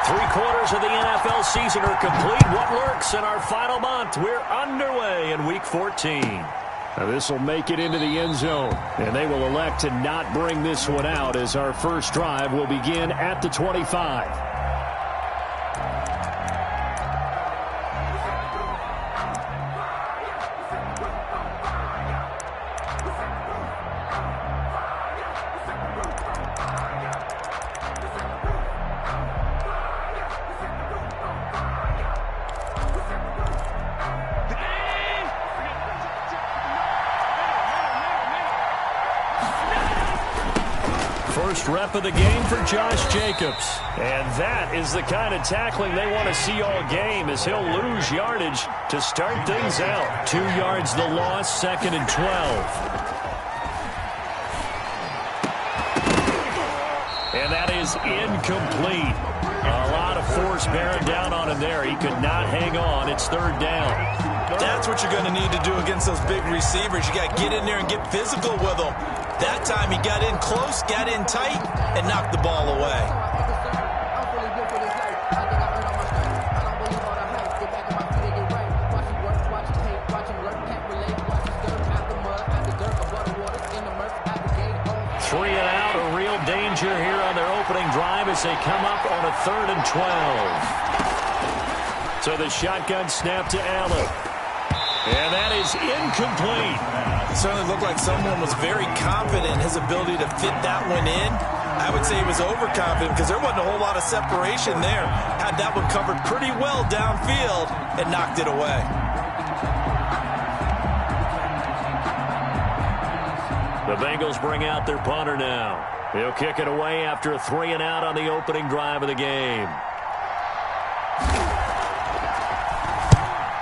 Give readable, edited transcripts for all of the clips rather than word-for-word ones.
Three-quarters of the NFL season are complete. What lurks in our final month? We're underway in Week 14. Now this will make it into the end zone, and they will elect to not bring this one out as our first drive will begin at the 25. First rep of the game for Josh Jacobs. And that is the kind of tackling they want to see all game as he'll lose yardage to start things out. 2 yards the loss, 2nd and 12. And that is incomplete. A lot of force bearing down on him there. He could not hang on. It's 3rd down. That's what you're going to need to do against those big receivers. You got to get in there and get physical with them. That time he got in close, got in tight, and knocked the ball away. Three and out, a real danger here on their opening drive as they come up on a 3rd and 12. So the shotgun snap to Allen. And that is incomplete. It certainly looked like someone was very confident in his ability to fit that one in. I would say he was overconfident because there wasn't a whole lot of separation there. Had that one covered pretty well downfield and knocked it away. The Bengals bring out their punter now. He'll kick it away after a 3 and out on the opening drive of the game.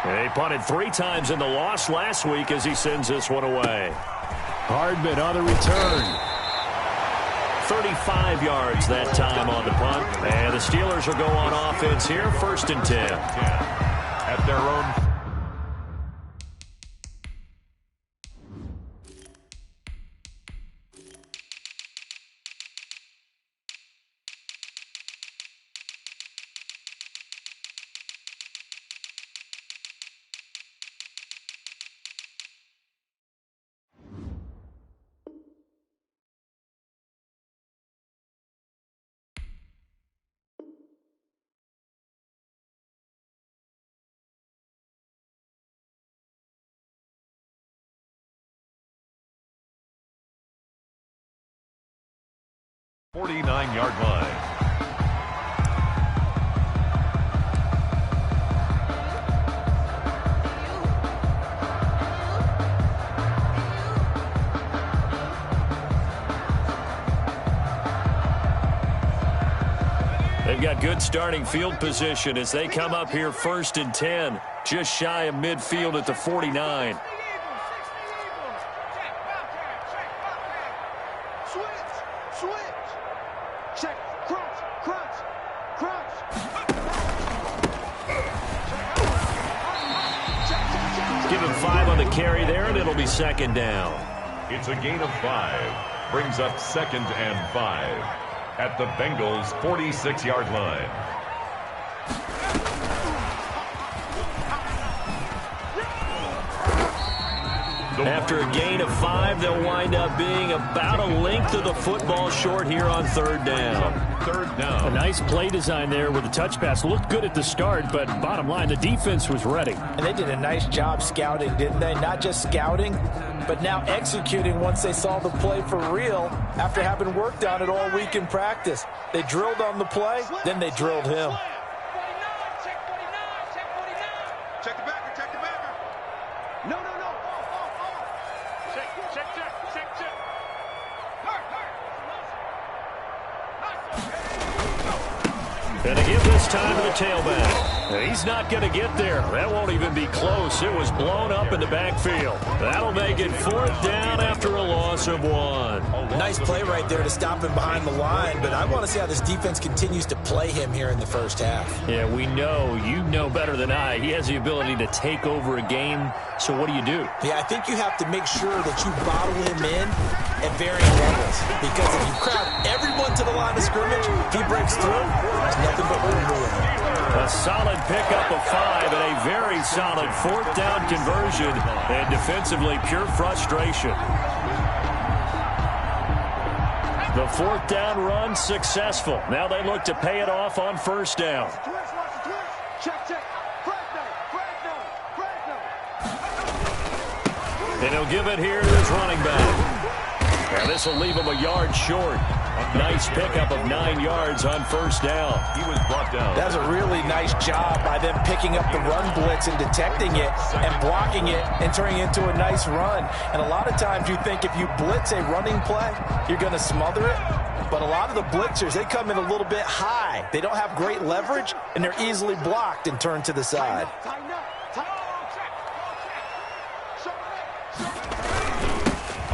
They punted 3 times in the loss last week as he sends this one away. Hardman on the return. 35 yards that time on the punt. And the Steelers will go on offense here, 1st and 10. At their own. .49-yard line. They've got good starting field position as they come up here 1st and 10, just shy of midfield at the 49. Give him 5 on the carry there, and it'll be 2nd down. It's a gain of 5. Brings up 2nd and 5 at the Bengals' 46-yard line. After a gain of 5, they'll wind up being about a length of the football short here on 3rd down. 3rd down. A nice play design there with the touch pass. Looked good at the start, but bottom line, the defense was ready. And they did a nice job scouting, didn't they? Not just scouting, but now executing once they saw the play for real after having worked on it all week in practice. They drilled on the play, then they drilled him. Check the backer, check the backer. No. Check. And to give this time to the tailback. He's not going to get there. That won't even be close. It was blown up in the backfield. That'll make it 4th down after a loss of 1. Nice play right there to stop him behind the line, but I want to see how this defense continues to play him here in the first half. Yeah, we know. You know better than I. He has the ability to take over a game. So what do you do? Yeah, I think you have to make sure that you bottle him in at varying levels. Because if you crowd everyone to the line of scrimmage. If he breaks through, there's nothing but room to win. A solid pickup of 5 and a very solid 4th down conversion, and defensively pure frustration. The 4th down run successful. Now they look to pay it off on 1st down. And he'll give it here to his running back. And this will leave him a yard short. Nice pickup of 9 yards on 1st down. He was brought down. That was a really nice job by them picking up the run blitz and detecting it and blocking it and turning it into a nice run. And a lot of times you think if you blitz a running play, you're going to smother it. But a lot of the blitzers, they come in a little bit high. They don't have great leverage, and they're easily blocked and turned to the side.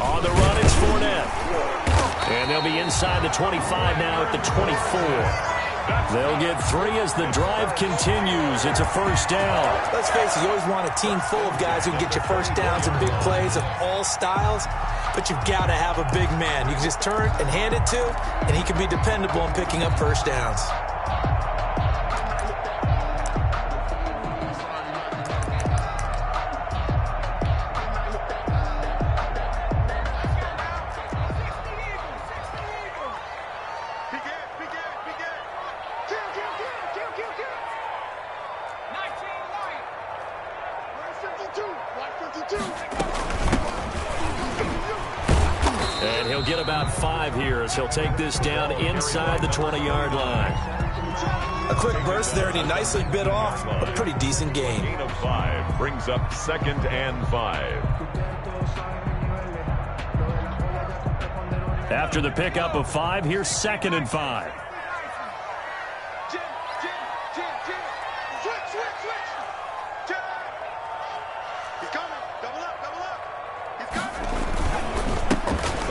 On the run, it's Fournette. And they'll be inside the 25 now at the 24. They'll get 3 as the drive continues. It's a 1st down. Let's face it, you always want a team full of guys who can get you 1st downs and big plays of all styles. But you've got to have a big man. You can just turn and hand it to, and he can be dependable in picking up 1st downs. And he'll get about 5 here as he'll take this down inside the 20-yard line. A quick burst there, and he nicely bit off a pretty decent game. Gain of 5 brings up 2nd and 5. After the pickup of 5, here's 2nd and 5.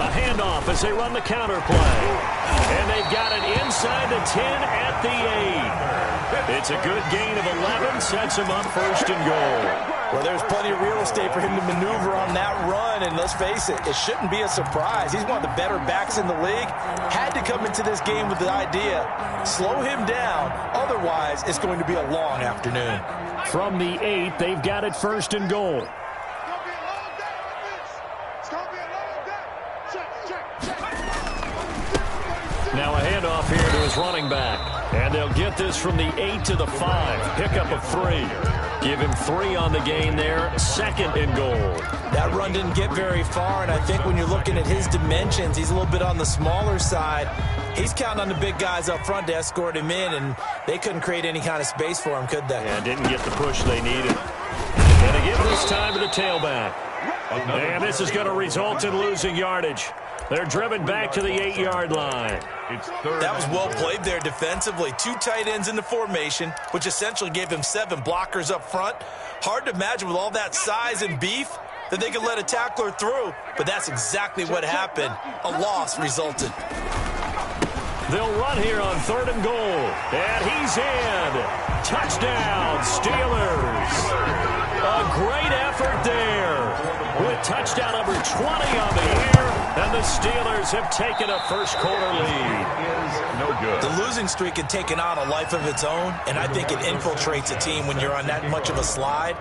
A handoff as they run the counter play. And they've got it inside the 10 at the 8. It's a good gain of 11, sets him up 1st and goal. Well, there's plenty of real estate for him to maneuver on that run, and let's face it, it shouldn't be a surprise. He's one of the better backs in the league. Had to come into this game with the idea, slow him down, otherwise it's going to be a long afternoon. From the 8, they've got it 1st and goal. Now a handoff here to his running back. And they'll get this from the 8 to the 5. Pickup of 3. Give him 3 on the gain there. 2nd and goal. That run didn't get very far, and I think when you're looking at his dimensions, he's a little bit on the smaller side. He's counting on the big guys up front to escort him in, and they couldn't create any kind of space for him, could they? Yeah, didn't get the push they needed. And they give this time to the tailback. And this is going to result in losing yardage. They're driven back to the 8-yard line. It's 3rd. That was well played there defensively. 2 tight ends in the formation, which essentially gave him 7 blockers up front. Hard to imagine with all that size and beef that they could let a tackler through, but that's exactly what happened. A loss resulted. They'll run here on 3rd and goal. And he's in. Touchdown, Steelers. A great effort there. With touchdown number 20 on the year. And the Steelers have taken a first-quarter lead. No good. The losing streak had taken on a life of its own, and I think it infiltrates a team when you're on that much of a slide.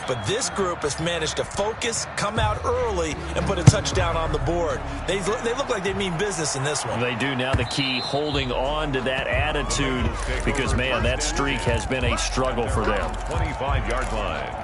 But this group has managed to focus, come out early, and put a touchdown on the board. They look like they mean business in this one. They do. Now the key, holding on to that attitude, because, man, that streak has been a struggle for them. 25-yard line.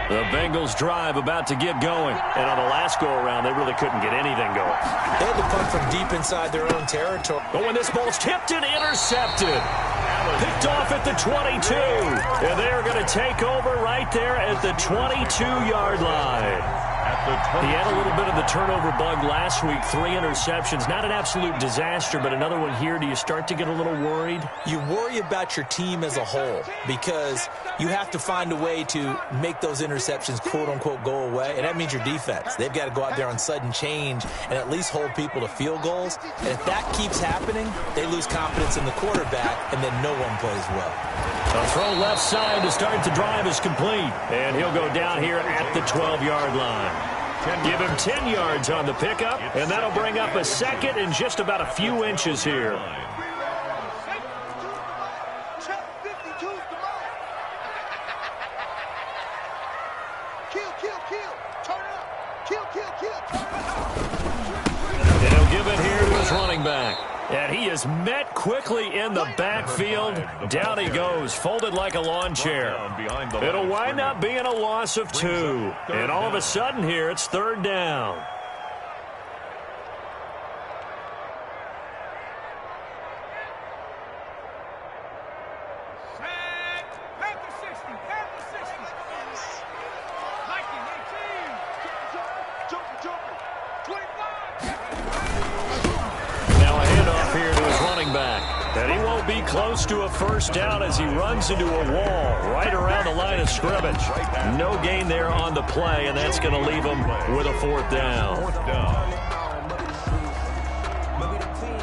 The Bengals drive about to get going. And on the last go-around, they really couldn't get anything going. They had to punt from deep inside their own territory. Oh, and this ball's tipped and intercepted. Picked off at the 22. And they're going to take over right there at the 22-yard line. At He had a little bit of the turnover bug last week, 3 interceptions. Not an absolute disaster, but another one here. Do you start to get a little worried? You worry about your team as a whole because you have to find a way to make those interceptions, quote-unquote, go away, and that means your defense. They've got to go out there on sudden change and at least hold people to field goals. And if that keeps happening, they lose confidence in the quarterback, and then no one plays well. A throw left side to start the drive is complete, and he'll go down here at the 12-yard line. Give him 10 yards on the pickup, and that'll bring up a second and just about a few inches here. And he'll give it here to his running back. And he is met quickly in the backfield. Down he goes, folded like a lawn chair. It'll wind up being a loss of 2. And all of a sudden here, it's 3rd down. And he won't be close to a first down as he runs into a wall right around the line of scrimmage. No gain there on the play, and that's going to leave him with a 4th down.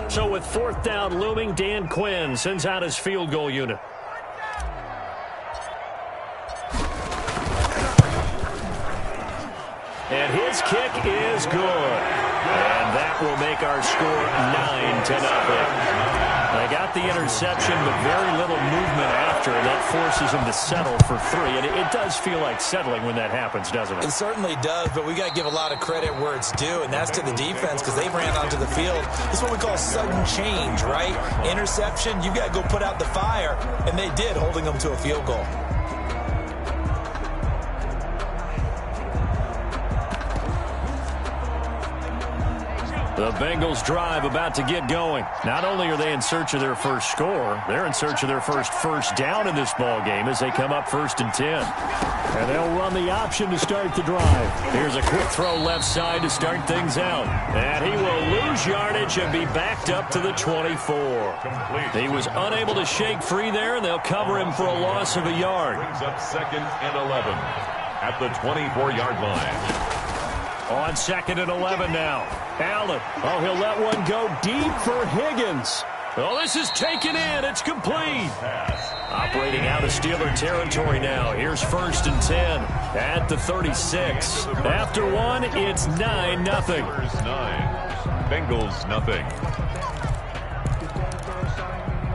So with 4th down looming, Dan Quinn sends out his field goal unit. And his kick is good. And that will make our score 9-0. They got the interception, but very little movement after, and that forces him to settle for 3. And it does feel like settling when that happens, doesn't it? It certainly does, but we got to give a lot of credit where it's due, and that's to the defense because they ran onto the field. This is what we call sudden change, right? Interception, you got to go put out the fire, and they did, holding them to a field goal. The Bengals drive about to get going. Not only are they in search of their first score, they're in search of their first down in this ball game as they come up 1st and 10. And they'll run the option to start the drive. Here's a quick throw left side to start things out. And he will lose yardage and be backed up to the 24. He was unable to shake free there, and they'll cover him for a loss of a yard. Brings up 2nd and 11 at the 24-yard line. On 2nd and 11 now. Allen. Oh, he'll let one go deep for Higgins. Oh, this is taken in. It's complete. Operating out of Steeler territory now. Here's 1st and 10 at the 36. After one, it's 9-0. 9. Bengals nothing.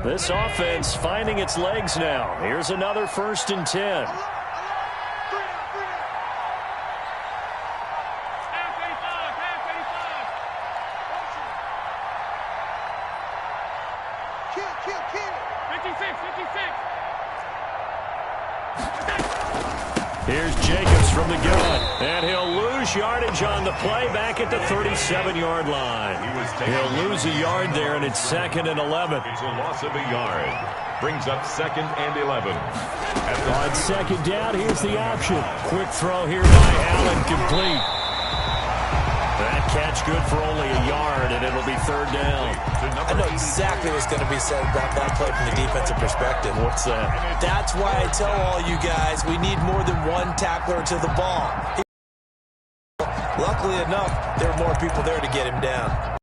This offense finding its legs now. Here's another 1st and 10. Here's Jacobs from the gun, and he'll lose yardage on the play back at the 37-yard line. He'll lose a yard there, and it's 2nd and 11. It's a loss of a yard. Brings up 2nd and 11. On 2nd down, here's the option. Quick throw here by Allen, complete. That catch good for only a yard, and it'll be 3rd down. I know exactly what's going to be said about that play from the defensive perspective. What's that? That's why I tell all you guys we need more than one tackler to the ball. Luckily enough, there are more people there to get him down.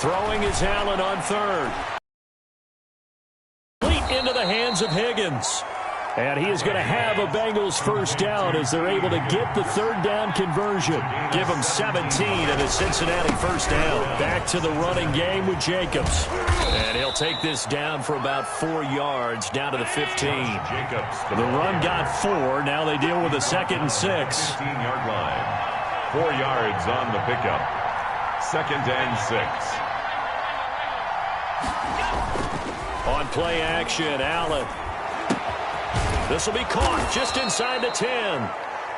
Throwing is Allen on 3rd. Complete into the hands of Higgins. And he is going to have a Bengals first down as they're able to get the 3rd down conversion. Give them 17 and a Cincinnati first down. Back to the running game with Jacobs. And he'll take this down for about 4 yards down to the 15. Jacobs. The run got 4. Now they deal with a 2nd and 6. 15-yard line. 4 yards on the pickup. 2nd and 6. On play action, Allen. This will be caught just inside the 10.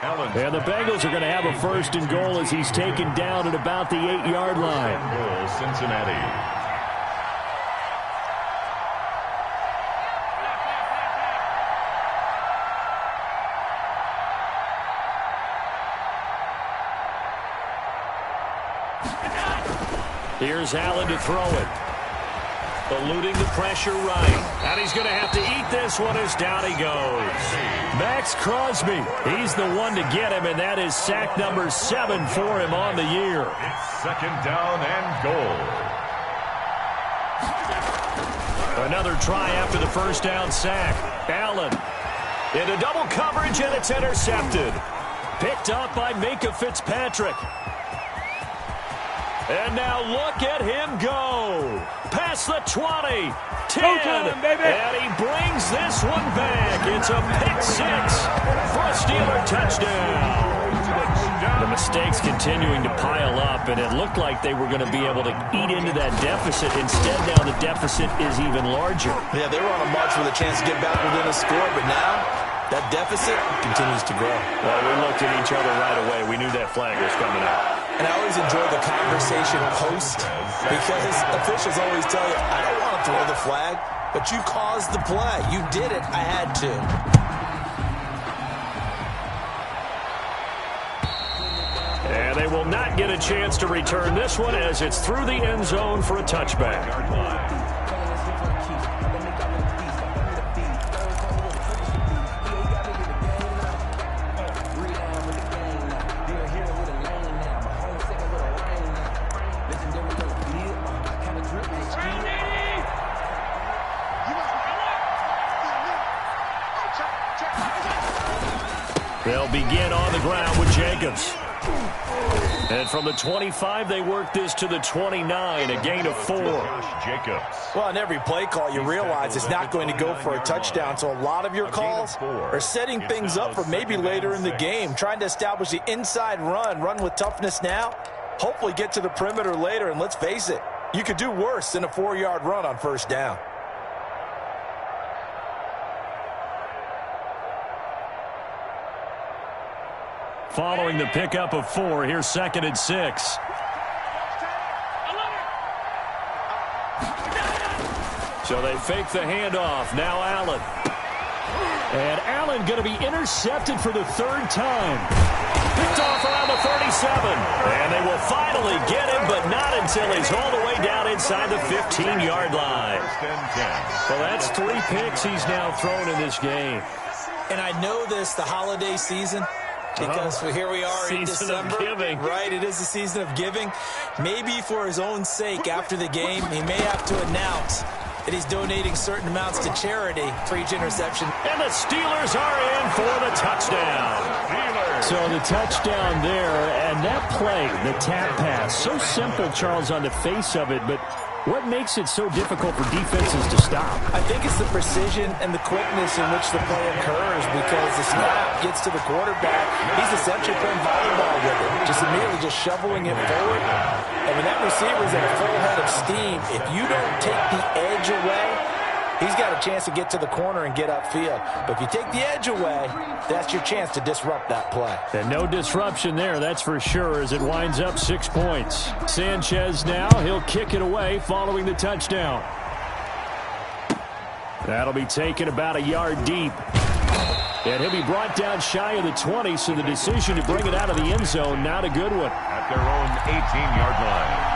And the Bengals are going to have a 1st and goal as he's taken down at about the 8-yard line. Goal, Cincinnati. Here's Allen to throw it. Eluding the pressure right. And he's going to have to eat this one as down he goes. Max Crosby, he's the one to get him, and that is sack number 7 for him on the year. It's 2nd down and goal. Another try after the 1st down sack. Allen into double coverage, and it's intercepted. Picked up by Minkah Fitzpatrick. And now look at him go. Past the 20, 10, and he brings this one back. It's a pick-6 for a Steeler touchdown. The mistakes continuing to pile up, and it looked like they were going to be able to eat into that deficit. Instead, now the deficit is even larger. Yeah, they were on a march with a chance to get back within a score, but now that deficit continues to grow. Well, we looked at each other right away. We knew that flag was coming out. And I always enjoy the conversation post because officials always tell you, I don't want to throw the flag, but you caused the play. You did it. I had to. And they will not get a chance to return this one as it's through the end zone for a touchback. They'll begin on the ground with Jacobs. And from the 25, they work this to the 29, a gain of 4. Jacobs. Well, on every play call, you realize it's not going to go for a touchdown, so a lot of your calls are setting things up for maybe later in the game, trying to establish the inside run with toughness now, hopefully get to the perimeter later, and let's face it, you could do worse than a 4-yard run on 1st down. Following the pickup of 4, here's 2nd and 6. So they fake the handoff. Now Allen. And Allen going to be intercepted for the 3rd time. Picked off around the 37. And they will finally get him, but not until he's all the way down inside the 15-yard line. Well, that's 3 picks he's now thrown in this game. And I know this, the holiday season, because here we are in December. Of giving. Right, it is the season of giving. Maybe for his own sake after the game, he may have to announce that he's donating certain amounts to charity for each interception. And the Steelers are in for the touchdown. So the touchdown there, and that play, the tap pass, so simple, Charles, on the face of it, but what makes it so difficult for defenses to stop? I think it's the precision and the quickness in which the play occurs because the snap gets to the quarterback. He's essentially playing volleyball with it, just immediately just shoveling it forward. And when that receiver's at a full head of steam, if you don't take the edge away, he's got a chance to get to the corner and get upfield. But if you take the edge away, that's your chance to disrupt that play. And no disruption there, that's for sure, as it winds up 6 points. Sanchez now, he'll kick it away following the touchdown. That'll be taken about a yard deep. And he'll be brought down shy of the 20, so the decision to bring it out of the end zone, not a good one. At their own 18-yard line.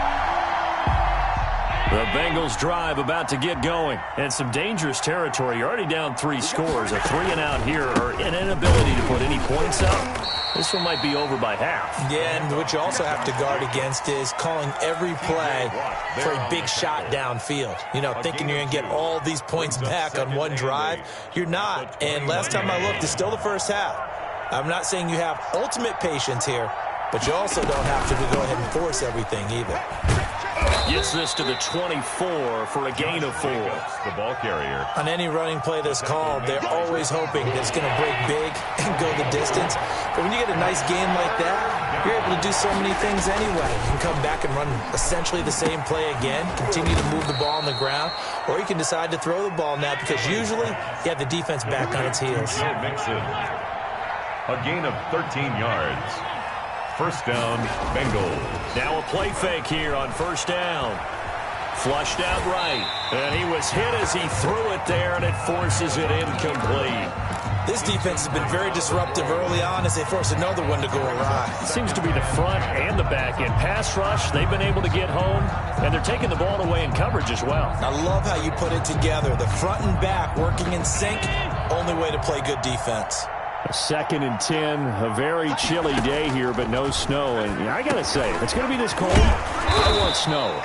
The Bengals drive about to get going. And some dangerous territory. You're already down 3 scores. A 3-and-out here, or an inability to put any points up. This one might be over by half. Yeah, and what you also have to guard against is calling every play for a big shot downfield. You know, thinking you're going to get all these points back on one drive. You're not. And last time I looked, it's still the first half. I'm not saying you have ultimate patience here, but you also don't have to go ahead and force everything either. Gets this to the 24 for a gain of 4. The ball carrier. On any running play that's called, they're always hoping that it's going to break big and go the distance. But when you get a nice game like that, you're able to do so many things anyway. You can come back and run essentially the same play again, continue to move the ball on the ground, or you can decide to throw the ball now because usually you have the defense back on its heels. A gain of 13 yards. First down, Bengals. Now a play fake here on first down. Flushed out right. And he was hit as he threw it there, and it forces it incomplete. This defense has been very disruptive early on as they force another one to go awry. It seems to be the front and the back end. Pass rush, they've been able to get home, and they're taking the ball away in coverage as well. I love how you put it together. The front and back working in sync, only way to play good defense. A 2nd and 10, a very chilly day here, but no snow. And I got to say, if it's going to be this cold, I want snow.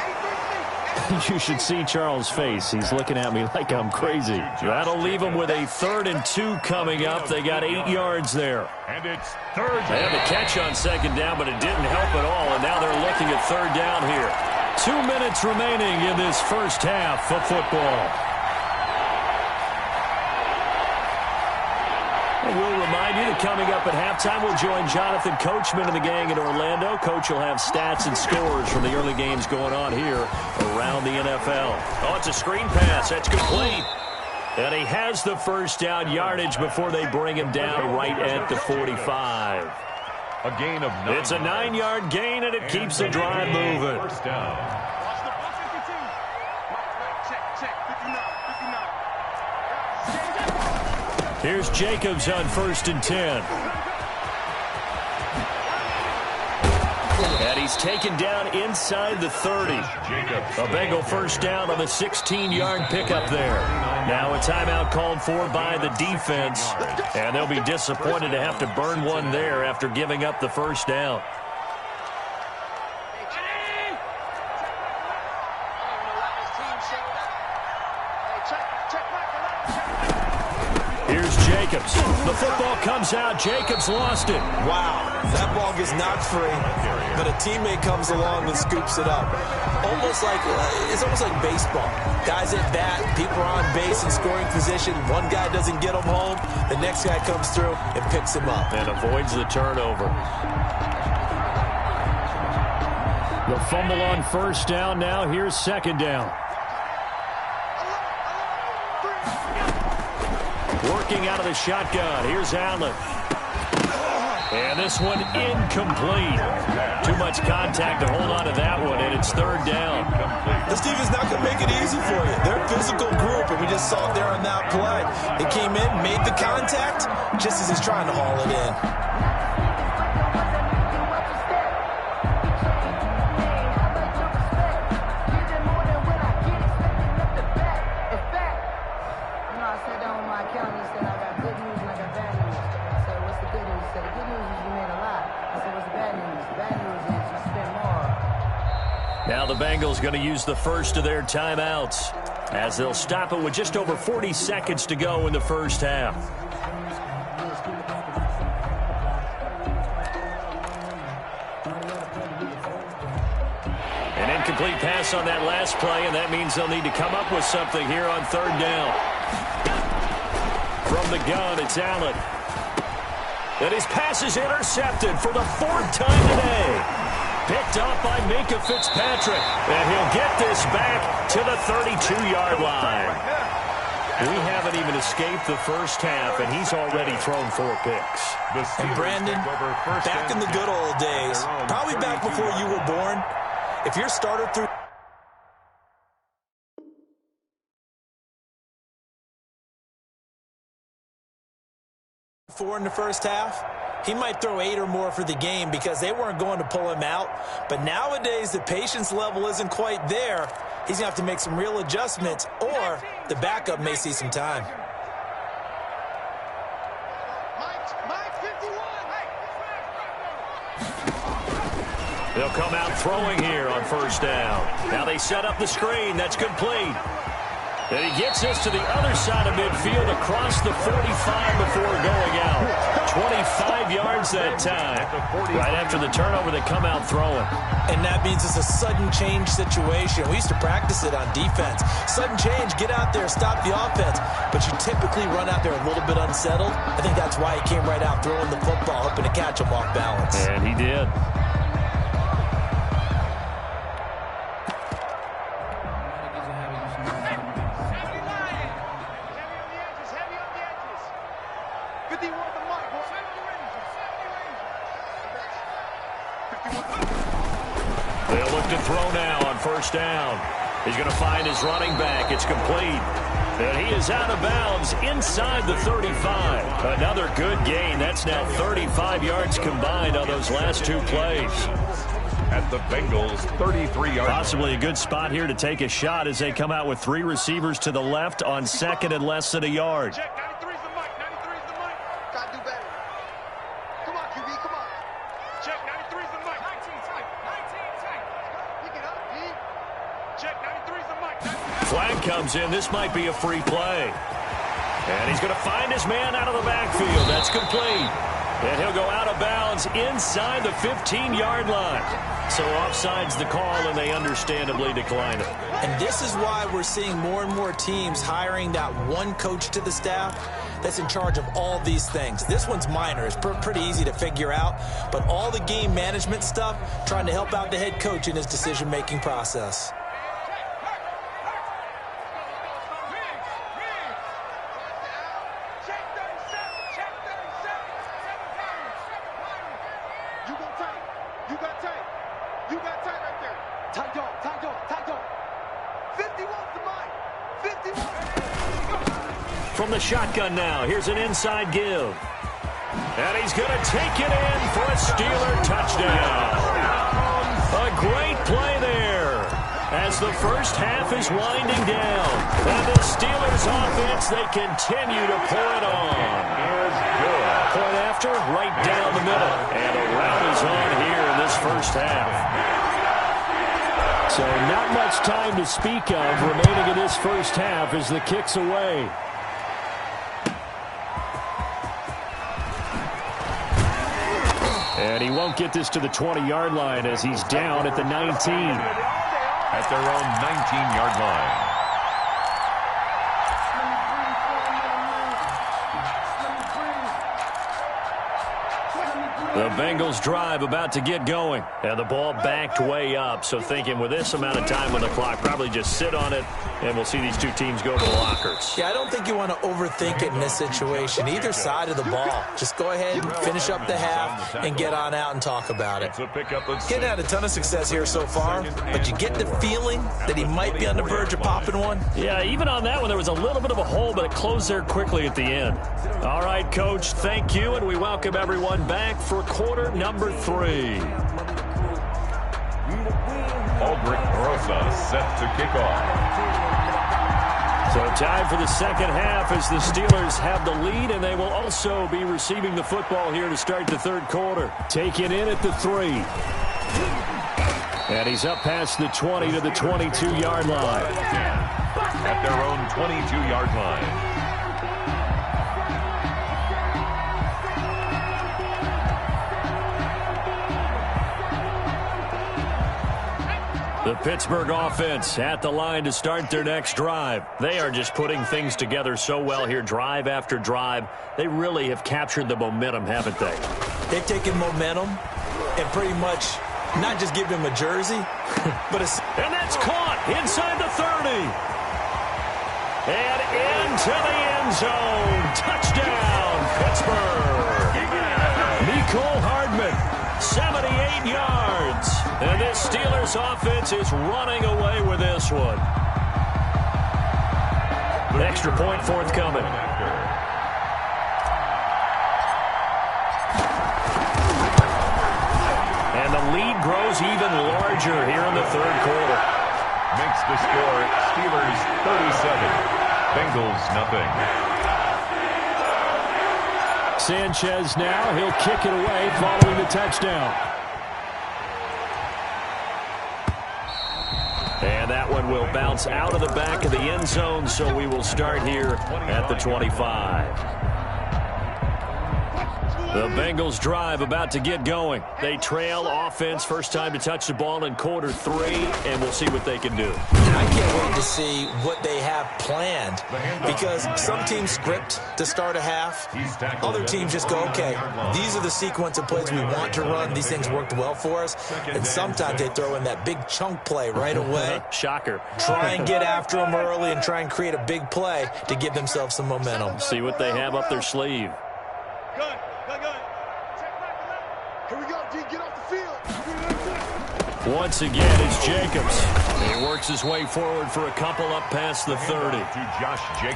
You should see Charles' face. He's looking at me like I'm crazy. That'll leave them with a 3rd and 2 coming up. They got 8 yards there. And it's third. They had the catch on 2nd down, but it didn't help at all, and now they're looking at 3rd down here. 2 minutes remaining in this first half of football. And we'll remind you that coming up at halftime, we'll join Jonathan Coachman and the gang in Orlando. Coach will have stats and scores from the early games going on here around the NFL. Oh, it's a screen pass. That's complete. And he has the first down yardage before they bring him down right at the 45. A gain of 9. It's a 9-yard gain, and it keeps the drive moving. First down. Here's Jacobs on 1st and 10. And he's taken down inside the 30. A Bengal first down on the 16-yard pickup there. Now a timeout called for by the defense. And they'll be disappointed to have to burn one there after giving up the first down. Here's Jacobs. The football comes out. Jacobs lost it. Wow, that ball gets knocked free, but a teammate comes along and scoops it up. It's almost like baseball. Guys at bat, people are on base in scoring position. One guy doesn't get him home. The next guy comes through and picks him up. And avoids the turnover. The fumble on first down now. Here's 2nd down. Working out of the shotgun. Here's Allen. And this one incomplete. Too much contact to hold on to that one, and it's 3rd down. This defense not going to make it easy for you. They're a physical group, and we just saw it there on that play. They came in, made the contact, just as he's trying to haul it in. Now the Bengals going to use the first of their timeouts as they'll stop it with just over 40 seconds to go in the first half. An incomplete pass on that last play, and that means they'll need to come up with something here on 3rd down. From the gun, it's Allen. And his pass is intercepted for the 4th time today. Picked up by Minkah Fitzpatrick. And he'll get this back to the 32-yard line. We haven't even escaped the first half, and he's already thrown 4 picks. And Brandon, back in the good old days, probably back before you were born, if your starter threw 4 in the first half, he might throw 8 or more for the game because they weren't going to pull him out. But nowadays, the patience level isn't quite there. He's going to have to make some real adjustments, or the backup may see some time. They'll come out throwing here on first down. Now they set up the screen. That's complete. And he gets us to the other side of midfield across the 45 before going out. 25 yards that time. Right after the turnover, they come out throwing. And that means it's a sudden change situation. We used to practice it on defense. Sudden change, get out there, stop the offense. But you typically run out there a little bit unsettled. I think that's why he came right out throwing the football, hoping to catch him off balance. And he did. left to throw now on first down. He's going to find his running back. It's complete. And he is out of bounds inside the 35. Another good gain. That's now 35 yards combined on those last two plays. At the Bengals' 33-yard. Possibly a good spot here to take a shot as they come out with three receivers to the left on second and less than a yard. Check, 93's the mic, 93's the mic. Gotta do better. Come on, QB, come on. Check, 93's the mic. 19 tight, 19 tight. Pick it up, D. Check, 93's the mic. Flag comes in. This might be a free play. And he's going to find his man out of the backfield. That's complete. And he'll go out of bounds inside the 15-yard line. So offside's the call, and they understandably decline it. And this is why we're seeing more and more teams hiring that one coach to the staff that's in charge of all these things. This one's minor. It's pretty easy to figure out. But all the game management stuff, trying to help out the head coach in his decision-making process. From the shotgun now, here's an inside give. And he's going to take it in for a Steeler touchdown. A great play there as the first half is winding down. And the Steelers offense, they continue to pour it on. Point after, right down the middle. And a rout is on here in this first half. So not much time to speak of remaining in this first half as the kick's away. And he won't get this to the 20-yard line as he's down at the 19. At their own 19-yard line. The Bengals drive about to get going. And the ball backed way up. So thinking with this amount of time on the clock, probably just sit on it, and we'll see these two teams go to the lockers. Yeah, I don't think you want to overthink it in this situation. Either side of the ball. Just go ahead and finish up the half and get on out and talk about it. Getting had a ton of success here so far, but you get the feeling that he might be on the verge of popping one. Yeah, even on that one, there was a little bit of a hole, but it closed there quickly at the end. All right, Coach, thank you, and we welcome everyone back for quarter number 3. Aldrich Rosa set to kick off. So time for the second half as the Steelers have the lead, and they will also be receiving the football here to start the third quarter. Taken in at the 3. And he's up past the 20 to the 22-yard line. At their own 22-yard line. The Pittsburgh offense at the line to start their next drive. They are just putting things together so well here, drive after drive. They really have captured the momentum, haven't they? They've taken momentum and pretty much not just give him a jersey, but a... And that's caught inside the 30. And into the end zone. Touchdown, Pittsburgh. Nicole Hardman, 78 yards. And this Steelers offense is running away with this one. An extra point forthcoming. And the lead grows even larger here in the third quarter. Makes the score Steelers 37, Bengals nothing. Sanchez now, he'll kick it away following the touchdown. And that one will bounce out of the back of the end zone, so we will start here at the 25. The Bengals drive about to get going. They trail offense, first time to touch the ball in quarter 3, and we'll see what they can do. I can't wait to see what they have planned, because some teams script to start a half. Other teams just go, okay, these are the sequence of plays we want to run. These things worked well for us. And sometimes they throw in that big chunk play right away. Shocker. Try and get after them early and try and create a big play to give themselves some momentum. See what they have up their sleeve. Good. Here we go, D. Get off the field. Once again, it's Jacobs. He works his way forward for a couple up past the 30.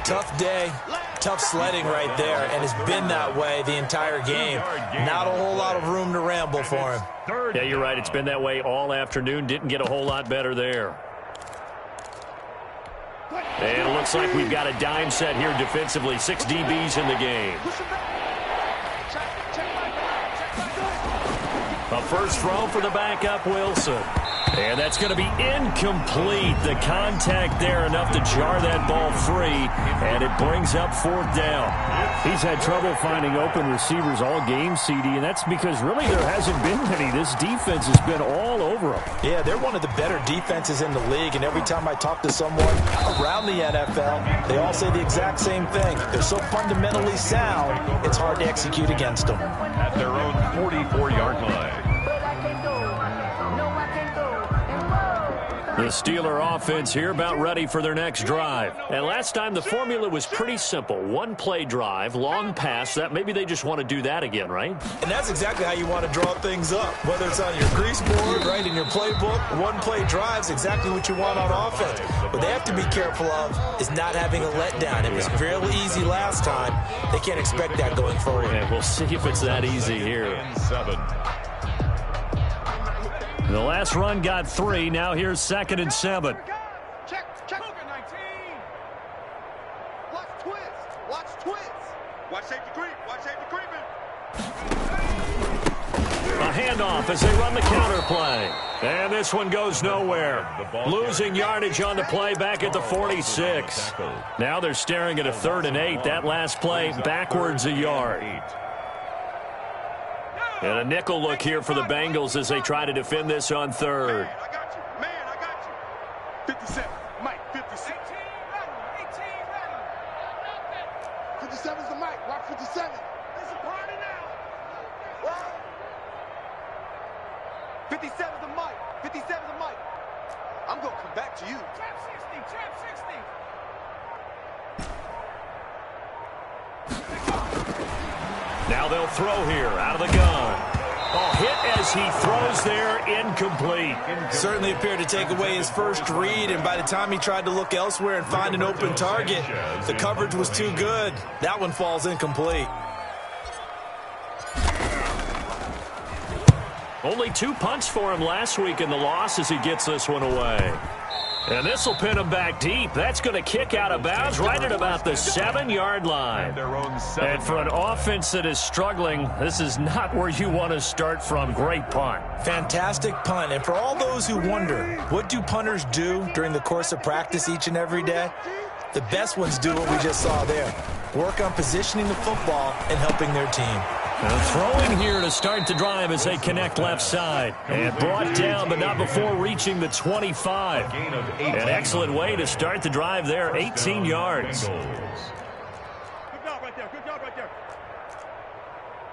Tough day, tough sledding right there, and it's been that way the entire game. Not a whole lot of room to ramble for him. Yeah, you're right. It's been that way all afternoon. Didn't get a whole lot better there. And it looks like we've got a dime set here defensively. 6 DBs in the game. A first throw for the backup, Wilson. And that's going to be incomplete. The contact there enough to jar that ball free, and it brings up 4th down. He's had trouble finding open receivers all game, CD, and that's because really there hasn't been many. This defense has been all over him. Yeah, they're one of the better defenses in the league, and every time I talk to someone around the NFL, they all say the exact same thing. They're so fundamentally sound, it's hard to execute against them. At their own 44-yard line. The Steeler offense here about ready for their next drive. And last time the formula was pretty simple. 1-play drive, long pass. That maybe they just want to do that again, right? And that's exactly how you want to draw things up. Whether it's on your grease board, right, in your playbook, 1-play drive's exactly what you want on offense. What they have to be careful of is not having a letdown. It was fairly easy last time. They can't expect that going forward. And we'll see if it's that easy here. 7. The last run got 3. Now here's 2nd and 7. Check. 19. Watch twist. Watch safety creep. Watch safety creeping. A handoff as they run the counter play. And this one goes nowhere. Losing yardage on the play back at the 46. Now they're staring at a 3rd and 8. That last play backwards a yard. And a nickel look here for the Bengals as they try to defend this on 3rd. Man, I got you. 57. Mike, 57. 57's the Mike. Watch 57. It's a party now. 57's the Mike. 57's the Mike. I'm going to come back to you. Trap 60. Now they'll throw here out of the gun. Oh, hit as he throws there, incomplete. Certainly appeared to take away his first read, and by the time he tried to look elsewhere and find an open target, the coverage was too good. That one falls incomplete. Only 2 punts for him last week in the loss as he gets this one away. And this will pin him back deep. That's going to kick out of bounds right at about the 7-yard line. And for an offense that is struggling, this is not where you want to start from. Great punt. Fantastic punt. And for all those who wonder, what do punters do during the course of practice each and every day? The best ones do what we just saw there. Work on positioning the football and helping their team. And throwing here to start the drive as they connect left side. And brought down, but not before reaching the 25. An excellent way to start the drive there, 18 yards. Good job right there. Good job right there.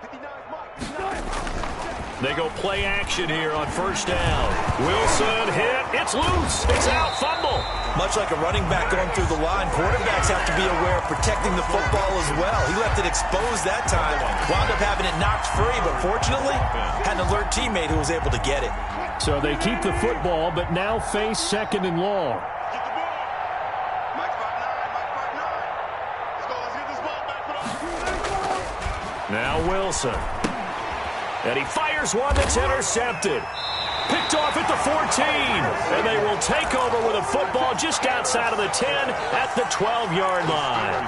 59's Mike. They go play action here on 1st down. Wilson hit. It's loose. It's out. Fumble. Much like a running back going through the line, quarterbacks have to be aware of protecting the football as well. He left it exposed that time, wound up having it knocked free, but fortunately, had an alert teammate who was able to get it. So they keep the football, but now face 2nd and long. Get the ball. Mike's back 9. Let's go. Let's get this ball back. Now Wilson. And he fires one that's intercepted. Picked off at the 14. And they will take over with a football just outside of the 10 at the 12-yard line.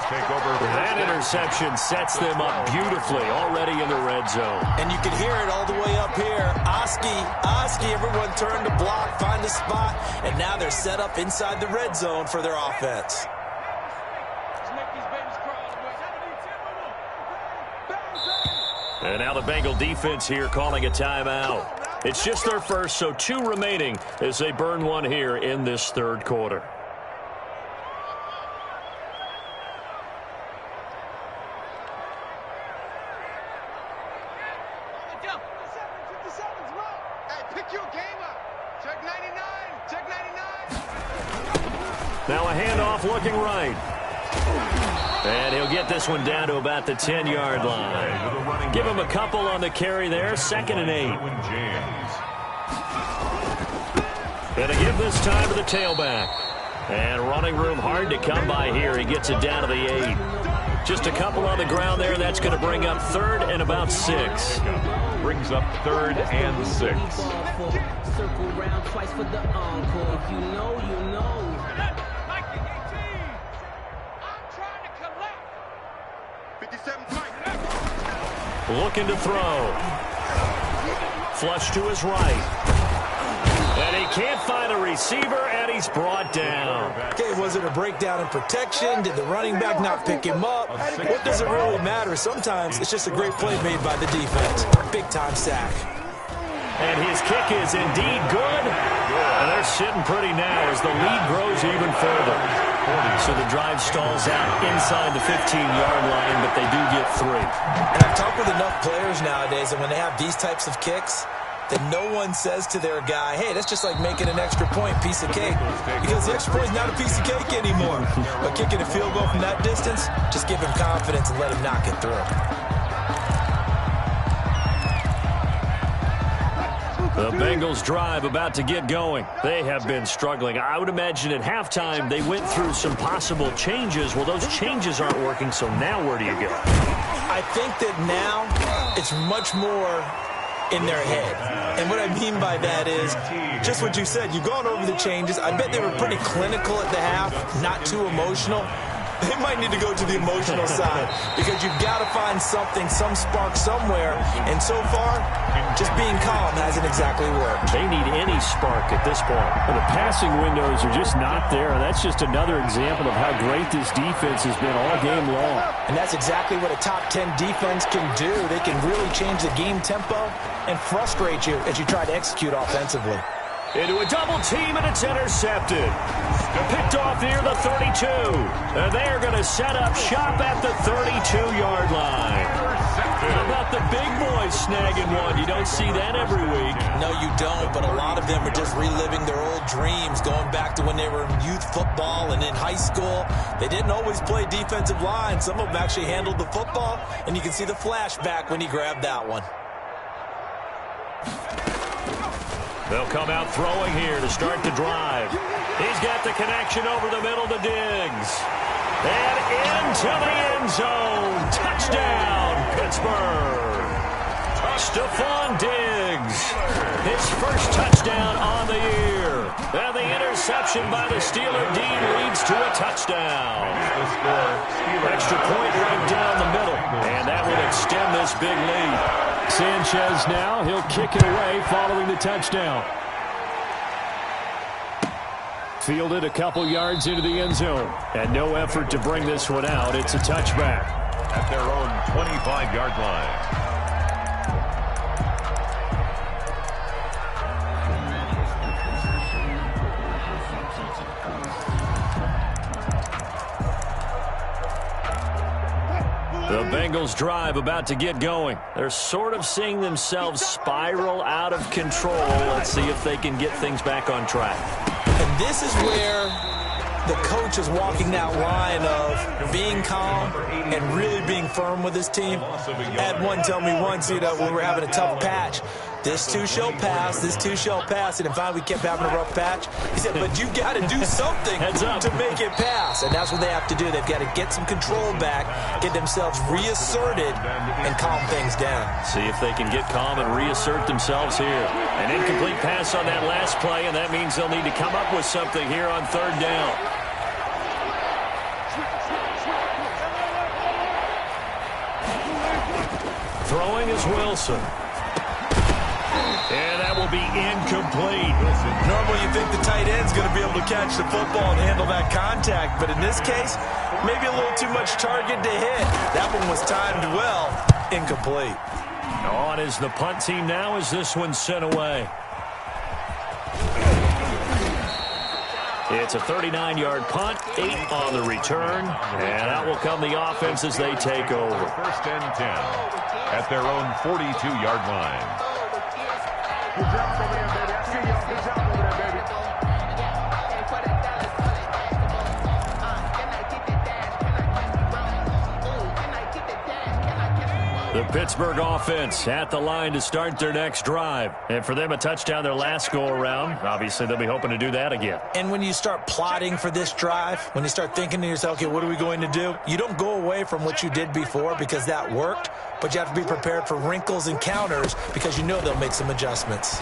That interception sets them up beautifully already in the red zone. And you can hear it all the way up here. Oski, everyone turned to block, find a spot, and now they're set up inside the red zone for their offense. And now the Bengal defense here calling a timeout. It's just their first, so 2 remaining as they burn one here in this 3rd quarter. Hey, pick your game up. Check 99. Check 99. Now a handoff looking right. And he'll get this one down to about the 10-yard line. Give him a couple on the carry there. 2nd and 8. Going to give this time to the tailback. And running room hard to come by here. He gets it down to the 8. Just a couple on the ground there. That's going to bring up 3rd and about 6. Brings up 3rd and 6. Circle round twice for the encore. If you know, you know. Looking to throw. Flush to his right. And he can't find a receiver, and he's brought down. Okay, was it a breakdown in protection? Did the running back not pick him up? What does it really matter? Sometimes it's just a great play made by the defense. Big-time sack. And his kick is indeed good. And they're sitting pretty now as the lead grows even further. So the drive stalls out inside the 15-yard line, but they do get 3. And I've talked with enough players nowadays, and when they have these types of kicks, that no one says to their guy, hey, that's just like making an extra point, piece of cake. Because the extra point is not a piece of cake anymore. But kicking a field goal from that distance, just give him confidence and let him knock it through. The Bengals drive about to get going. They have been struggling. I would imagine at halftime they went through some possible changes. Well, those changes aren't working, so now where do you go? I think that now it's much more in their head. And what I mean by that is just what you said. You've gone over the changes. I bet they were pretty clinical at the half, not too emotional. They might need to go to the emotional side because you've got to find something, some spark somewhere. And so far, just being calm hasn't exactly worked. They need any spark at this point. Well, the passing windows are just not there. That's just another example of how great this defense has been all game long. And that's exactly what a top 10 defense can do. They can really change the game tempo and frustrate you as you try to execute offensively. Into a double team, and it's intercepted. Picked off near the 32. And they are going to set up shop at the 32-yard line. How about the big boys snagging one? You don't see that every week. No, you don't, but a lot of them are just reliving their old dreams, going back to when they were in youth football and in high school. They didn't always play defensive line. Some of them actually handled the football, and you can see the flashback when he grabbed that one. They'll come out throwing here to start the drive. He's got the connection over the middle to Diggs. And into the end zone. Touchdown, Pittsburgh. Stephon Diggs. His first touchdown on the year. And the interception by the Steeler Dean leads to a touchdown. Extra point right down the middle. And that will extend this big lead. Sanchez now, he'll kick it away following the touchdown. Fielded a couple yards into the end zone. And no effort to bring this one out. It's a touchback. At their own 25-yard line. The Bengals drive about to get going. They're sort of seeing themselves spiral out of control. Let's see if they can get things back on track. And this is where the coach is walking that line of being calm and really being firm with his team. I had one tell me once, when we were having a tough patch, this too shall pass, this too shall pass. And finally we kept having a rough patch. He said, but you've got to do something to make it pass. And that's what they have to do. They've got to get some control back, get themselves reasserted, and calm things down. See if they can get calm and reassert themselves here. An incomplete pass on that last play, and that means they'll need to come up with something here on 3rd down. Throwing is Wilson. And that will be incomplete. Normally you think the tight end's going to be able to catch the football and handle that contact, but in this case, maybe a little too much target to hit. That one was timed well. Incomplete. On is the punt team now as this one's sent away. It's a 39-yard punt, 8 on the return, and that will come the offense as they take over. 1st and 10 at their own 42-yard line. Good job over there, baby. I see y'all. Good job over there, baby. The Pittsburgh offense at the line to start their next drive. And for them, a touchdown their last go-around. Obviously, they'll be hoping to do that again. And when you start plotting for this drive, when you start thinking to yourself, okay, what are we going to do? You don't go away from what you did before because that worked, but you have to be prepared for wrinkles and counters because you know they'll make some adjustments.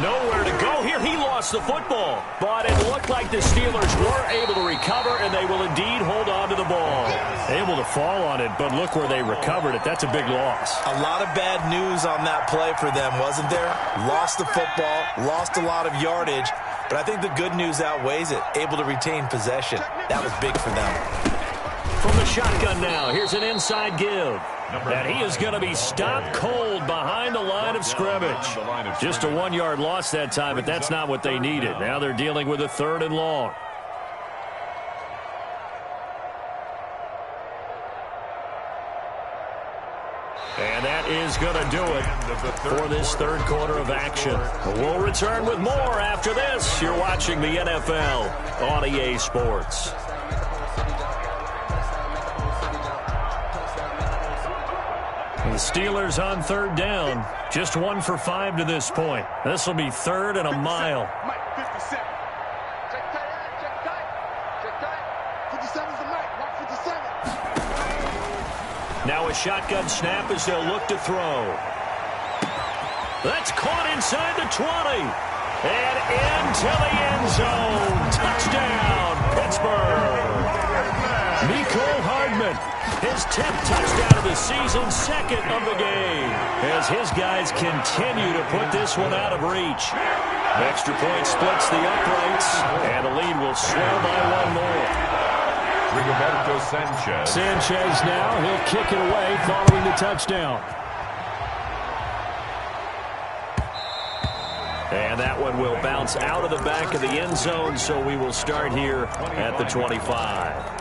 Nowhere to go here. He lost the football. But it looked like the Steelers were able to recover, and they will indeed hold on to the ball. Able to fall on it, but look where they recovered it. That's a big loss. A lot of bad news on that play for them, wasn't there? Lost the football, lost a lot of yardage, but I think the good news outweighs it. Able to retain possession. That was big for them. From the shotgun now, here's an inside give. And he is going to be stopped cold behind the line of scrimmage. Just a 1-yard loss that time, but that's not what they needed. Now they're dealing with a 3rd and long. And that is going to do it for this third quarter of action. We'll return with more after this. You're watching the NFL on EA Sports. The Steelers on 3rd down. Just 1 for 5 to this point. This will be 3rd and a mile. Mike, 57. Check tight. Check tight. Check tight. 57's the Mike. Mark 57. Now a shotgun snap as they'll look to throw. That's caught inside the 20. And into the end zone. Touchdown, Pittsburgh. Nicole Hardman. His 10th touchdown of the season, 2nd of the game, as his guys continue to put this one out of reach. Extra point splits the uprights, and the lead will swell by 1 more. Rigoberto Sanchez. Sanchez now, he'll kick it away following the touchdown. And that one will bounce out of the back of the end zone, so we will start here at the 25.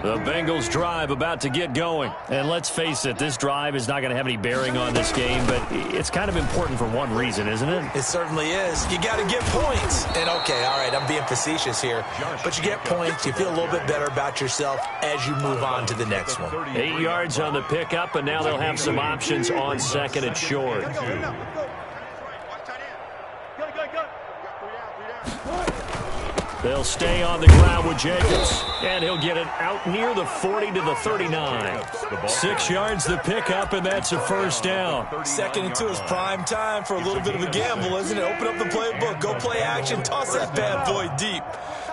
The Bengals drive about to get going. And let's face it, this drive is not going to have any bearing on this game, but it's kind of important for one reason, isn't it? It certainly is. You got to get points. And, okay, all right, I'm being facetious here. But you get points, you feel a little bit better about yourself as you move on to the next one. 8 yards on the pickup, and now they'll have some options on 2nd and short. They'll stay on the ground with Jacobs, and he'll get it out near the 40 to the 39. 6 yards the pickup, and that's a 1st down. 2nd and 2 is prime time for a little bit of a gamble, isn't it? Open up the playbook, go play action, toss that bad boy deep.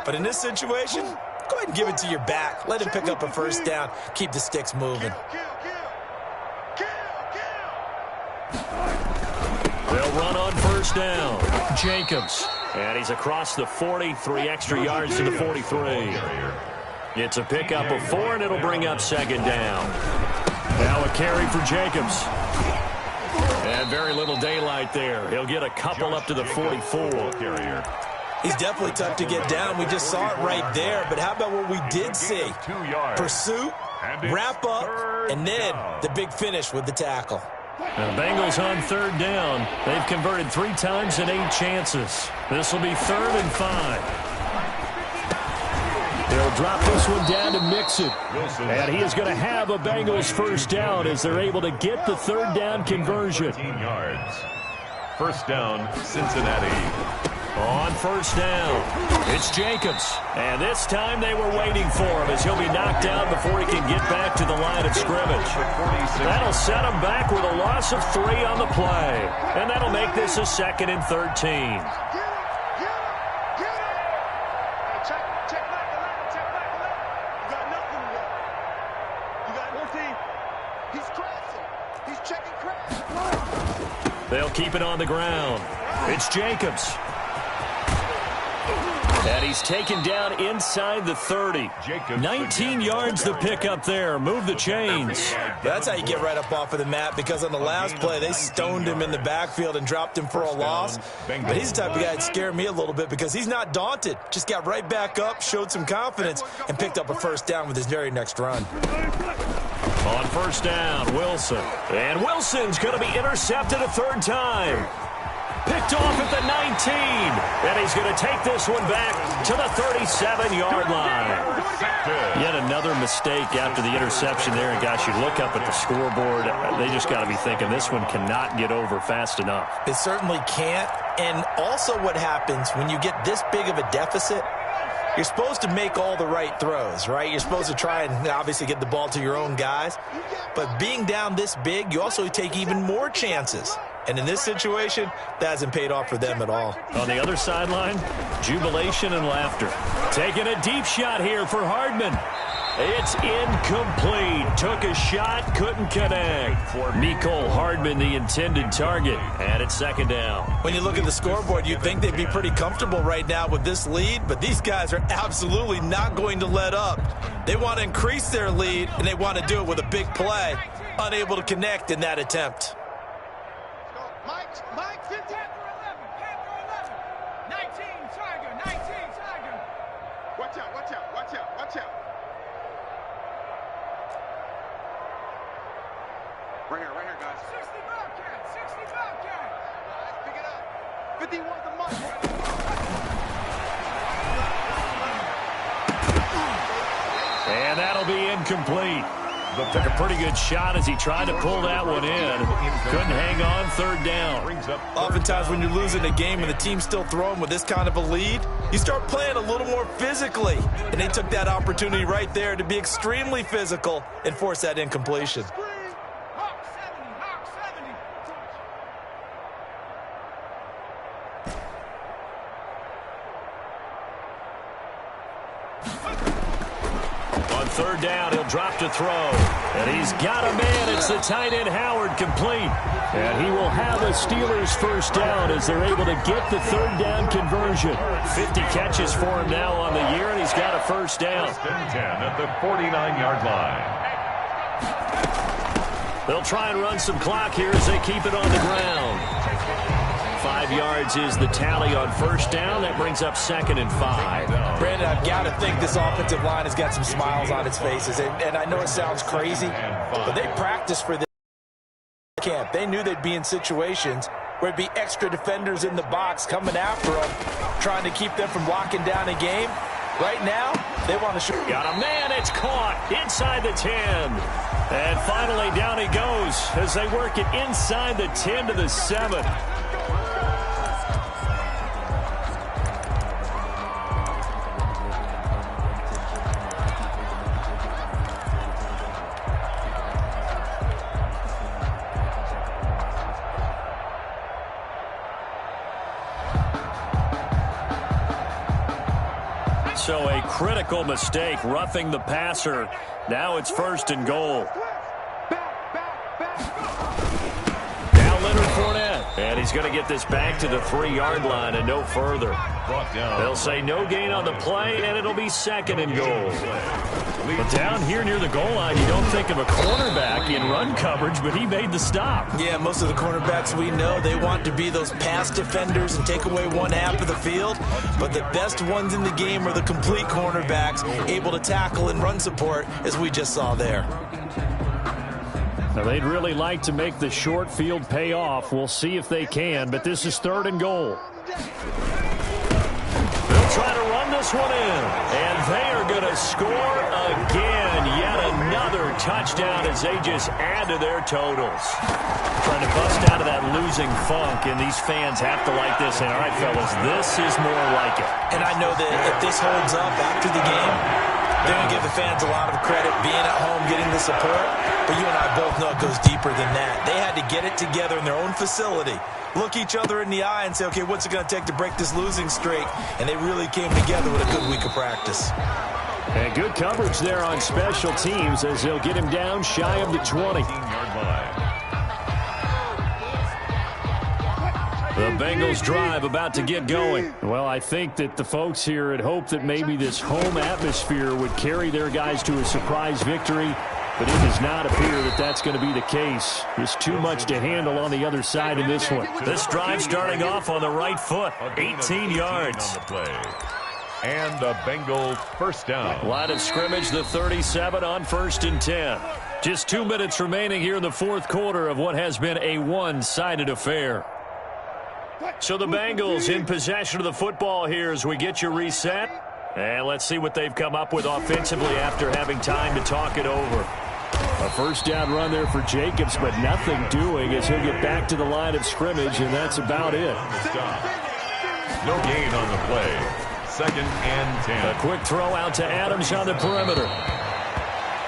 But in this situation, go ahead and give it to your back. Let him pick up a 1st down. Keep the sticks moving. They'll run on 1st down. Jacobs. And he's across the 40, 3 extra yards to the 43. It's a pickup of 4, and it'll bring up 2nd down. Now a carry for Jacobs. And very little daylight there. He'll get a couple up to the 44. He's definitely tough to get down. We just saw it right there. But how about what we did see? Pursuit, wrap up, and then the big finish with the tackle. The Bengals on 3rd down. They've converted 3 times in 8 chances. This will be 3rd and 5. They'll drop this one down to Mixon. And he is going to have a Bengals 1st down as they're able to get the 3rd down conversion. 15 yards. 1st down, Cincinnati. On 1st down, it's Jacobs. And this time they were waiting for him as he'll be knocked down before he can get back to the line of scrimmage. That'll set him back with a loss of 3 on the play. And that'll make this a 2nd and 13. They'll keep it on the ground. It's Jacobs. And he's taken down inside the 30. 19 yards the pickup there. Move the chains. That's how you get right up off of the mat, because on the last play, they stoned him in the backfield and dropped him for a loss. But he's the type of guy that scared me a little bit because he's not daunted. Just got right back up, showed some confidence, and picked up a 1st down with his very next run. On 1st down, Wilson. And Wilson's going to be intercepted a 3rd time. Picked off at the 19. And he's going to take this one back to the 37-yard line. Yet another mistake after the interception there. And, gosh, you look up at the scoreboard. They just got to be thinking this one cannot get over fast enough. It certainly can't. And also what happens when you get this big of a deficit, you're supposed to make all the right throws, right? You're supposed to try and obviously get the ball to your own guys. But being down this big, you also take even more chances. And in this situation, that hasn't paid off for them at all. On the other sideline, jubilation and laughter. Taking a deep shot here for Hardman. It's incomplete. Took a shot, couldn't connect. Mecole Hardman, the intended target, and it's second down. When you look at the scoreboard, you'd think they'd be pretty comfortable right now with this lead, but these guys are absolutely not going to let up. They want to increase their lead, and they want to do it with a big play. Unable to connect in that attempt. Mike, 10 for 11, 10 for 11. 19, Tiger, 19, Tiger. Watch out, watch out, watch out, watch out. Right here, guys. 60 Bobcat. Pick it up. 51 the mark. And that'll be incomplete. Took a pretty good shot as he tried to pull that one in. Couldn't hang on, third down. Oftentimes when you're losing a game and the team's still throwing with this kind of a lead, you start playing a little more physically. And they took that opportunity right there to be extremely physical and force that incompletion. Third down, he'll drop to throw. And he's got a man. It's the tight end Howard, complete. And he will have a Steelers first down as they're able to get the third down conversion. 50 catches for him now on the year, and he's got a first down. 10 at the 49-yard line. They'll try and run some clock here as they keep it on the ground. 5 yards is the tally on first down. That brings up 2nd and 5. Brandon, I've got to think this offensive line has got some smiles on its faces. And I know it sounds crazy, but they practiced for this camp. They knew they'd be in situations where it'd be extra defenders in the box coming after them, trying to keep them from locking down a game. Right now, they want to shoot. Got a man. It's caught inside the 10. And finally, down he goes as they work it inside the 10 to the 7. So a critical mistake, roughing the passer. Now it's 1st and goal. Now Leonard Fournette. And he's going to get this back to the 3-yard line and no further. They'll say no gain on the play, and it'll be 2nd and goal. But down here near the goal line, you don't think of a cornerback in run coverage, but he made the stop. Yeah, most of the cornerbacks we know, they want to be those pass defenders and take away one half of the field. But the best ones in the game are the complete cornerbacks, able to tackle and run support, as we just saw there. Now, they'd really like to make the short field pay off. We'll see if they can, but this is 3rd and goal. They'll try to run this one in, and they are going to score again. Yet another touchdown as they just add to their totals. Trying to bust out of that losing funk, and these fans have to like this. And all right, fellas, this is more like it. And I know that if this holds up after the game, they're going to give the fans a lot of credit being at home, getting the support. But you and I both know it goes deeper than that. They had to get it together in their own facility, look each other in the eye and say, okay, what's it going to take to break this losing streak? And they really came together with a good week of practice. And good coverage there on special teams as they'll get him down shy of the 20. The Bengals drive about to get going. Well, I think that the folks here had hoped that maybe this home atmosphere would carry their guys to a surprise victory, but it does not appear that that's going to be the case. There's too much to handle on the other side in this one. This drive starting off on the right foot, 18 yards. And a Bengals first down. Line of scrimmage, the 37 on 1st and 10. Just 2 minutes remaining here in the 4th quarter of what has been a one-sided affair. So the Bengals in possession of the football here as we get you reset. And let's see what they've come up with offensively after having time to talk it over. A first down run there for Jacobs, but nothing doing as he'll get back to the line of scrimmage, and that's about it. No gain on the play. 2nd and 10. A quick throw out to Adams on the perimeter.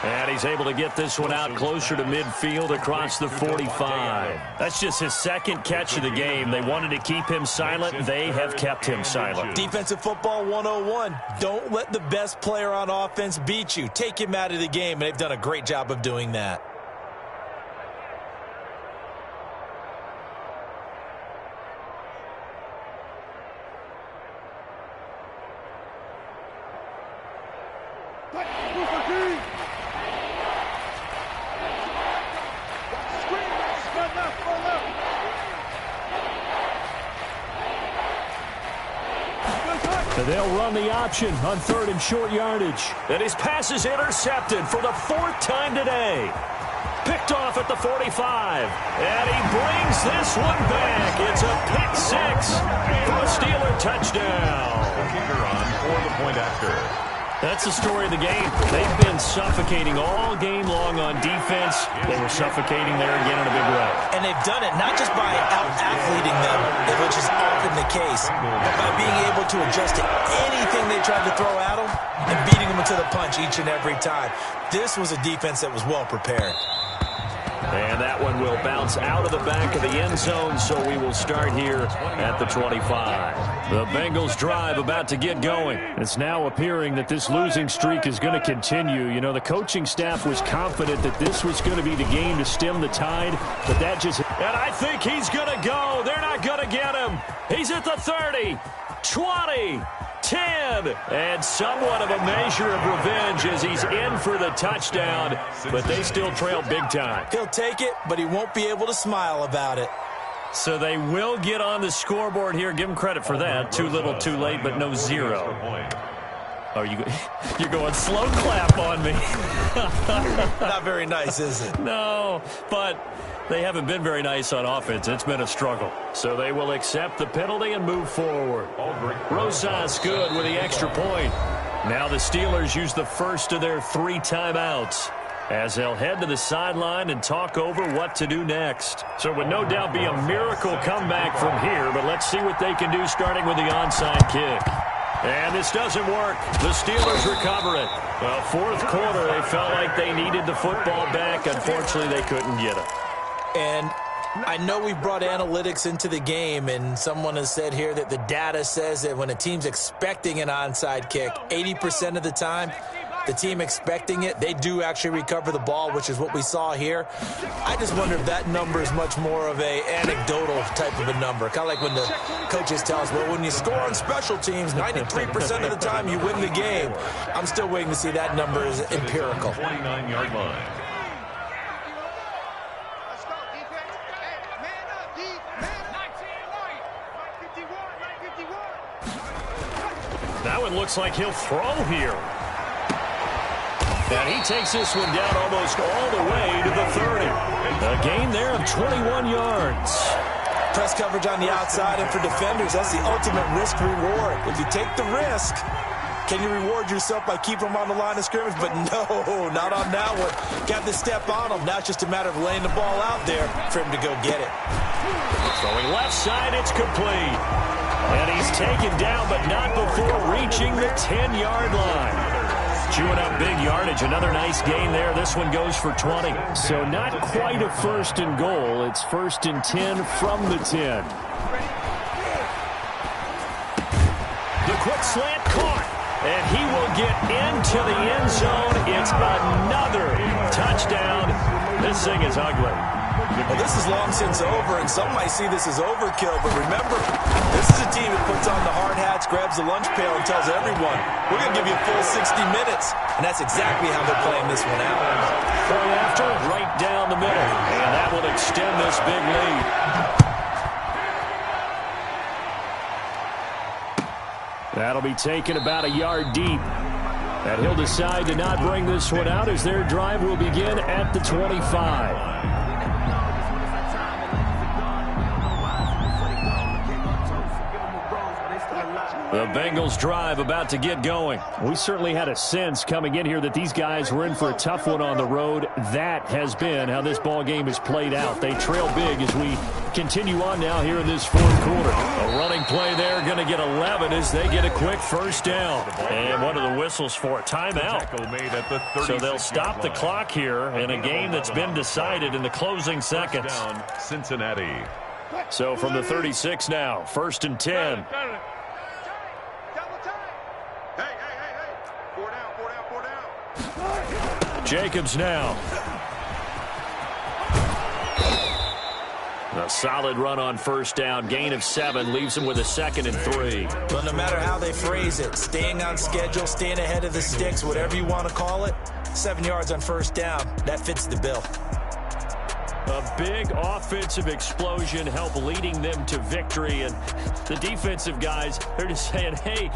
And he's able to get this one out closer to midfield across the 45. That's just his 2nd catch of the game. They wanted to keep him silent. They have kept him silent. Defensive football 101. Don't let the best player on offense beat you. Take him out of the game, and they've done a great job of doing that. And they'll run the option on 3rd and short yardage. And his pass is intercepted for the 4th time today. Picked off at the 45. And he brings this one back. It's a pick 6 for a Steeler touchdown. The kicker on for the point after. That's the story of the game. They've been suffocating all game long on defense. They were suffocating there again in a big way. And they've done it not just by out-athleting them, which is often the case, but by being able to adjust to anything they tried to throw at them and beating them to the punch each and every time. This was a defense that was well prepared. And that one will bounce out of the back of the end zone, so we will start here at the 25. The Bengals drive about to get going. It's now appearing that this losing streak is going to continue. You know, the coaching staff was confident that this was going to be the game to stem the tide, but that just... And I think he's going to go. They're not going to get him. He's at the 30, 20, 10, and somewhat of a measure of revenge as he's in for the touchdown, but they still trail big time. He'll take it, but he won't be able to smile about it. So they will get on the scoreboard here. Give him credit for that. Too little, too late, but no 0. Oh, you're going slow clap on me. Not very nice, is it? No, but they haven't been very nice on offense. It's been a struggle. So they will accept the penalty and move forward. Rosas good with the extra point. Now the Steelers use the first of their 3 timeouts as they'll head to the sideline and talk over what to do next. So it would no doubt be a miracle comeback from here, but let's see what they can do starting with the onside kick. And this doesn't work. The Steelers recover it. Well, 4th quarter, they felt like they needed the football back. Unfortunately, they couldn't get it. And I know we brought analytics into the game, and someone has said here that the data says that when a team's expecting an onside kick, 80% of the time, the team expecting it, they do actually recover the ball, which is what we saw here. I just wonder if that number is much more of a anecdotal type of a number. Kind of like when the coaches tell us, well, when you score on special teams, 93% of the time you win the game. I'm still waiting to see that number is empirical. 29-yard line. That one looks like he'll throw here. And he takes this one down almost all the way to the 30. A gain there of 21 yards. Press coverage on the outside, and for defenders, that's the ultimate risk-reward. If you take the risk, can you reward yourself by keeping them on the line of scrimmage? But no, not on that one. Got to step on them. Now it's just a matter of laying the ball out there for him to go get it. Throwing left side, it's complete. And he's taken down, but not before reaching the 10-yard line. Chewing up big yardage. Another nice gain there. This one goes for 20. So not quite a 1st and goal. It's 1st and 10 from the 10. The quick slant caught. And he will get into the end zone. It's another touchdown. This thing is ugly. Well, this is long since over, and some might see this as overkill, but remember, this is a team that puts on the hard hats, grabs the lunch pail, and tells everyone, we're going to give you a full 60 minutes, and that's exactly how they're playing this one out. Throw after, right down the middle, and that will extend this big lead. That'll be taken about a yard deep. And he'll decide to not bring this one out as their drive will begin at the 25. The Bengals drive about to get going. We certainly had a sense coming in here that these guys were in for a tough one on the road. That has been how this ball game has played out. They trail big as we continue on now here in this fourth quarter. A running play there, going to get 11 as they get a quick first down. And one of the whistles for a timeout. So they'll stop the clock here in a game that's been decided in the closing seconds. Cincinnati. So from the 36 now, 1st and 10. Jacobs now. A solid run on first down. Gain of 7 leaves him with a 2nd and 3. Well, no matter how they phrase it, staying on schedule, staying ahead of the sticks, whatever you want to call it, 7 yards on first down, that fits the bill. A big offensive explosion help leading them to victory. And the defensive guys, they're just saying, hey,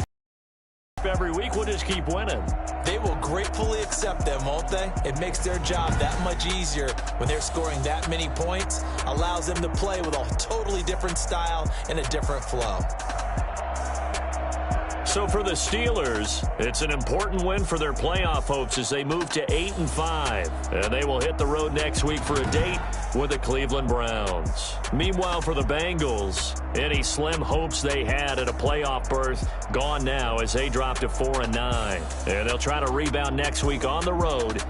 every week we'll just keep winning. They will gratefully accept them, won't they? It makes their job that much easier when they're scoring that many points, allows them to play with a totally different style and a different flow. So for the Steelers, it's an important win for their playoff hopes as they move to 8-5. And they will hit the road next week for a date with the Cleveland Browns. Meanwhile, for the Bengals, any slim hopes they had at a playoff berth gone now as they drop to 4-9. And they'll try to rebound next week on the road